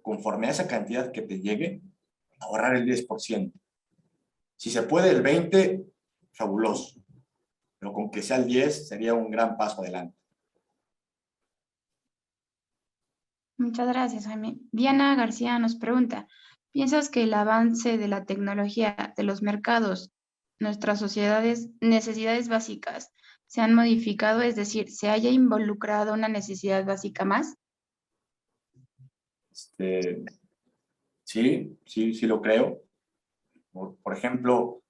conforme a esa cantidad que te llegue, ahorrar el 10%. Si se puede el 20, fabuloso, pero con que sea el 10 sería un gran paso adelante.
Muchas gracias, Jaime. Diana García nos pregunta, ¿piensas que el avance de la tecnología, de los mercados, nuestras sociedades, necesidades básicas, se han modificado? Es decir, ¿se haya involucrado una necesidad básica más?
Este, sí lo creo. Por ejemplo,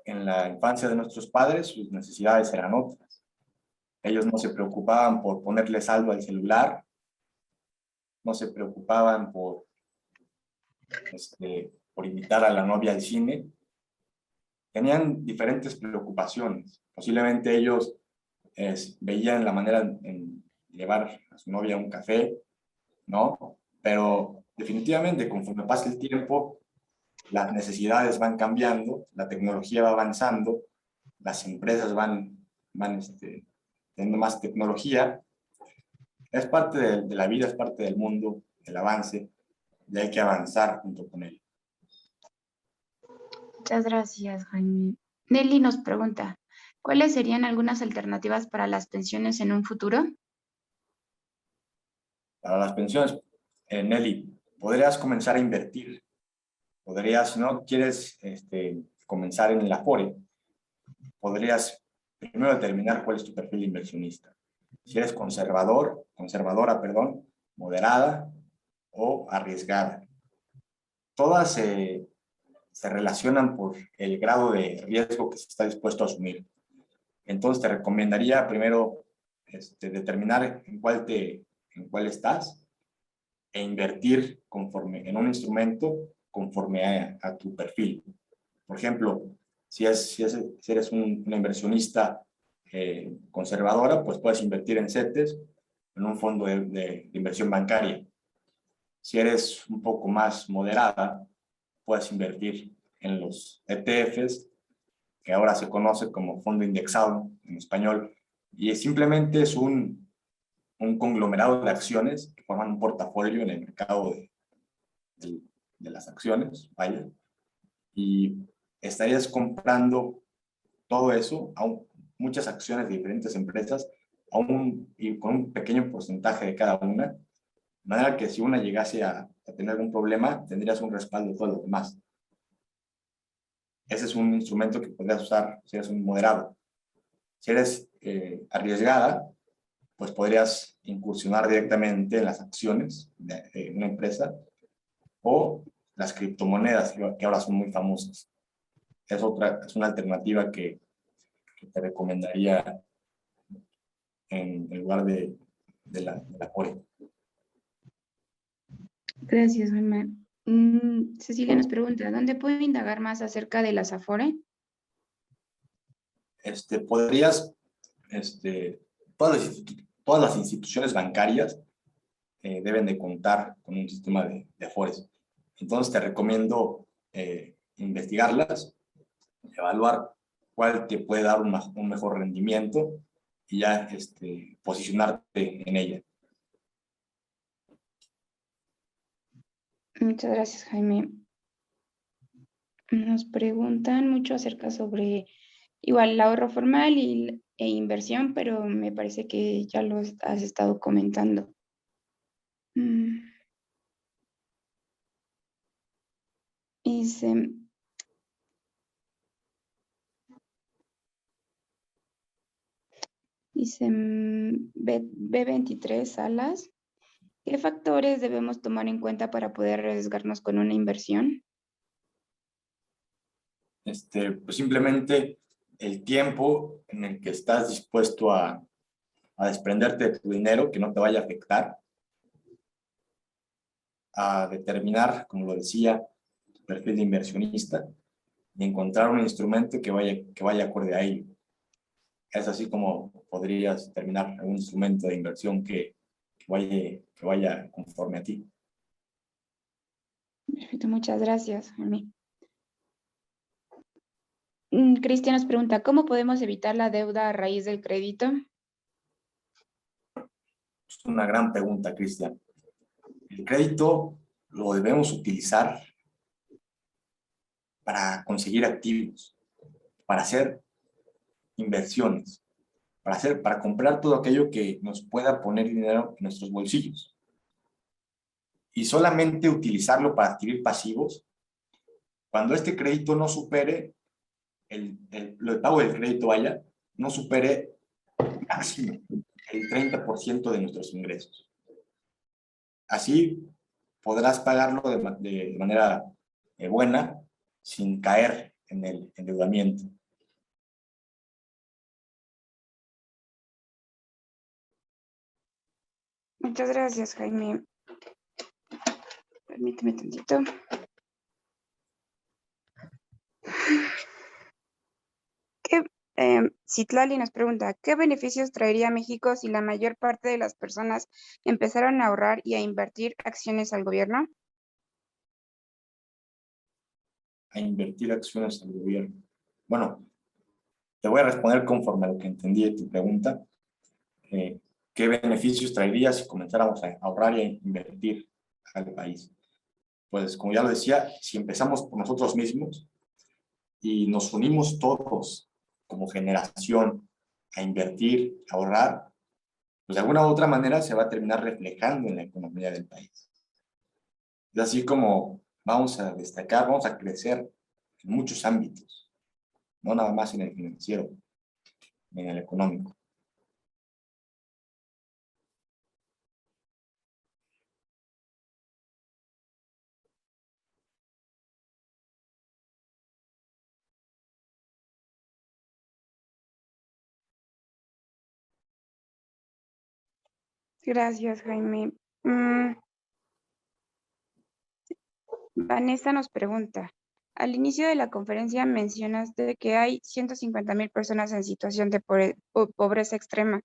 en la infancia de nuestros padres, sus necesidades eran otras. Ellos no se preocupaban por ponerle saldo al celular, no se preocupaban por invitar a la novia al cine. Tenían diferentes preocupaciones. Posiblemente ellos veían la manera en llevar a su novia a un café, ¿no? Pero definitivamente, conforme pasa el tiempo, las necesidades van cambiando, la tecnología va avanzando, las empresas van van teniendo más tecnología. Es parte de la vida, es parte del mundo, el avance, y hay que avanzar junto con él.
Muchas gracias, Jaime. Nelly nos pregunta, ¿cuáles serían algunas alternativas para las pensiones en un futuro?
Para las pensiones, Nelly, podrías comenzar a invertir. Podrías, si no quieres comenzar en el Afore, podrías primero determinar cuál es tu perfil de inversionista. Si eres conservadora, perdón, moderada o arriesgada. Todas se relacionan por el grado de riesgo que se está dispuesto a asumir. Entonces te recomendaría primero determinar en cuál estás e invertir en un instrumento conforme a tu perfil. Por ejemplo, si eres una inversionista conservadora, pues puedes invertir en CETES, en un fondo de inversión bancaria. Si eres un poco más moderada, puedes invertir en los ETFs, que ahora se conoce como fondo indexado en español, y simplemente es un conglomerado de acciones que forman un portafolio en el mercado de las acciones, vaya, y estarías comprando todo eso, muchas acciones de diferentes empresas, y con un pequeño porcentaje de cada una, de manera que si una llegase a tener algún problema, tendrías un respaldo de todos los demás. Ese es un instrumento que podrías usar si eres un moderado. Si eres arriesgada, pues podrías incursionar directamente en las acciones de una empresa o las criptomonedas, que ahora son muy famosas. Es una alternativa que te recomendaría en lugar de la Afore.
Gracias, Jaime. Cecilia nos pregunta, ¿dónde puedo indagar más acerca de las Afore?
Podrías, todas las instituciones bancarias deben de contar con un sistema de Afores. Entonces te recomiendo investigarlas, evaluar cuál te puede dar un mejor rendimiento y ya posicionarte en ella.
Muchas gracias, Jaime. Nos preguntan mucho acerca sobre igual el ahorro formal e inversión, pero me parece que ya lo has estado comentando. Dice, B23 Salas, ¿qué factores debemos tomar en cuenta para poder arriesgarnos con una inversión?
Pues simplemente el tiempo en el que estás dispuesto a desprenderte de tu dinero, que no te vaya a afectar, a determinar, como lo decía, tu perfil de inversionista y encontrar un instrumento que vaya acorde a ello. Es así como podrías determinar un instrumento de inversión que vaya conforme a ti.
Perfecto, muchas gracias, Jaime. Cristian nos pregunta, ¿cómo podemos evitar la deuda a raíz del crédito?
Es una gran pregunta, Cristian. El crédito lo debemos utilizar para conseguir activos, para hacer inversiones, para comprar todo aquello que nos pueda poner dinero en nuestros bolsillos. Y solamente utilizarlo para adquirir pasivos cuando este crédito no supere, el pago del crédito no supere máximo el 30% de nuestros ingresos. Así podrás pagarlo de manera buena sin caer en el endeudamiento.
Muchas gracias, Jaime. Permíteme tantito. Citlali nos pregunta, ¿qué beneficios traería México si la mayor parte de las personas empezaran a ahorrar y a invertir acciones al gobierno?
A invertir acciones al gobierno. Bueno, Te voy a responder conforme a lo que entendí de tu pregunta. ¿Qué beneficios traería si comenzáramos a ahorrar y a invertir al país? Pues como ya lo decía, si empezamos por nosotros mismos y nos unimos todos como generación a invertir, a ahorrar, pues de alguna u otra manera se va a terminar reflejando en la economía del país. Es así como vamos a destacar, vamos a crecer en muchos ámbitos, no nada más en el financiero, en el económico.
Gracias, Jaime. Vanessa nos pregunta, al inicio de la conferencia mencionaste que hay 150.000 personas en situación de pobreza extrema,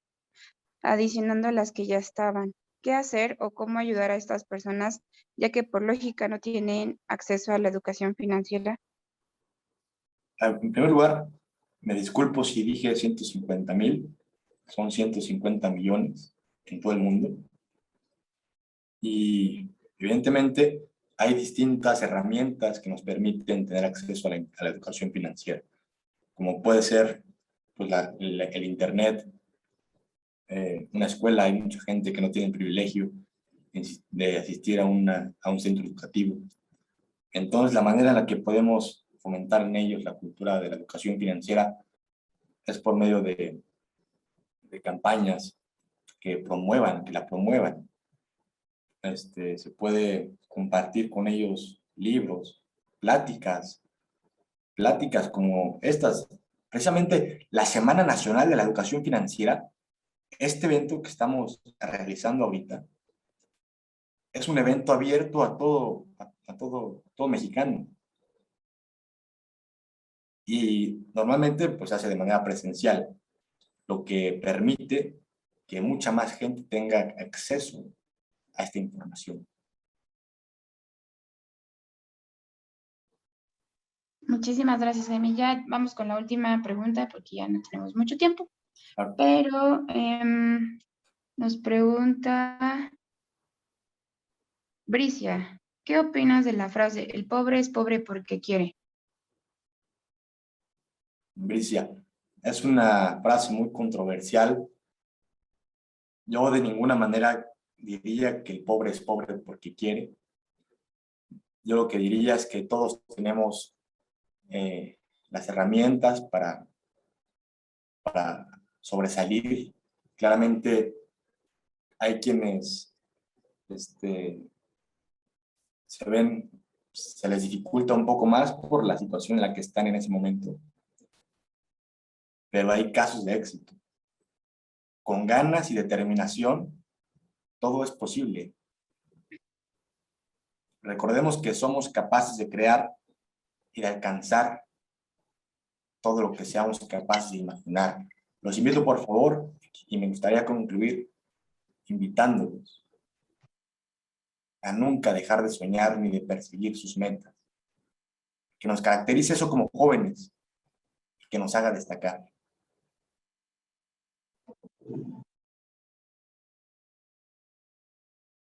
adicionando a las que ya estaban. ¿Qué hacer o cómo ayudar a estas personas, ya que por lógica no tienen acceso a la educación financiera?
En primer lugar, me disculpo si dije 150,000, son 150 millones en todo el mundo. Y evidentemente hay distintas herramientas que nos permiten tener acceso a la educación financiera, como puede ser pues, el Internet, una escuela. Hay mucha gente que no tiene el privilegio de asistir a un centro educativo. Entonces, la manera en la que podemos fomentar en ellos la cultura de la educación financiera es por medio de campañas que la promuevan. Se puede compartir con ellos libros, pláticas como estas. Precisamente la Semana Nacional de la Educación Financiera, este evento que estamos realizando ahorita, es un evento abierto a todo mexicano. Y normalmente pues se hace de manera presencial, lo que permite que mucha más gente tenga acceso a esta información.
Muchísimas gracias, Jaime. Ya vamos con la última pregunta porque ya no tenemos mucho tiempo.
Claro.
Pero nos pregunta Bricia, ¿qué opinas de la frase "el pobre es pobre porque quiere"?
Bricia, es una frase muy controversial. Yo de ninguna manera diría que el pobre es pobre porque quiere. Yo lo que diría es que todos tenemos las herramientas para sobresalir. Claramente hay quienes se les dificulta un poco más por la situación en la que están en ese momento, pero hay casos de éxito. Con ganas y determinación, todo es posible. Recordemos que somos capaces de crear y de alcanzar todo lo que seamos capaces de imaginar. Los invito, por favor, y me gustaría concluir invitándolos a nunca dejar de soñar ni de perseguir sus metas. Que nos caracterice eso como jóvenes, que nos haga destacar.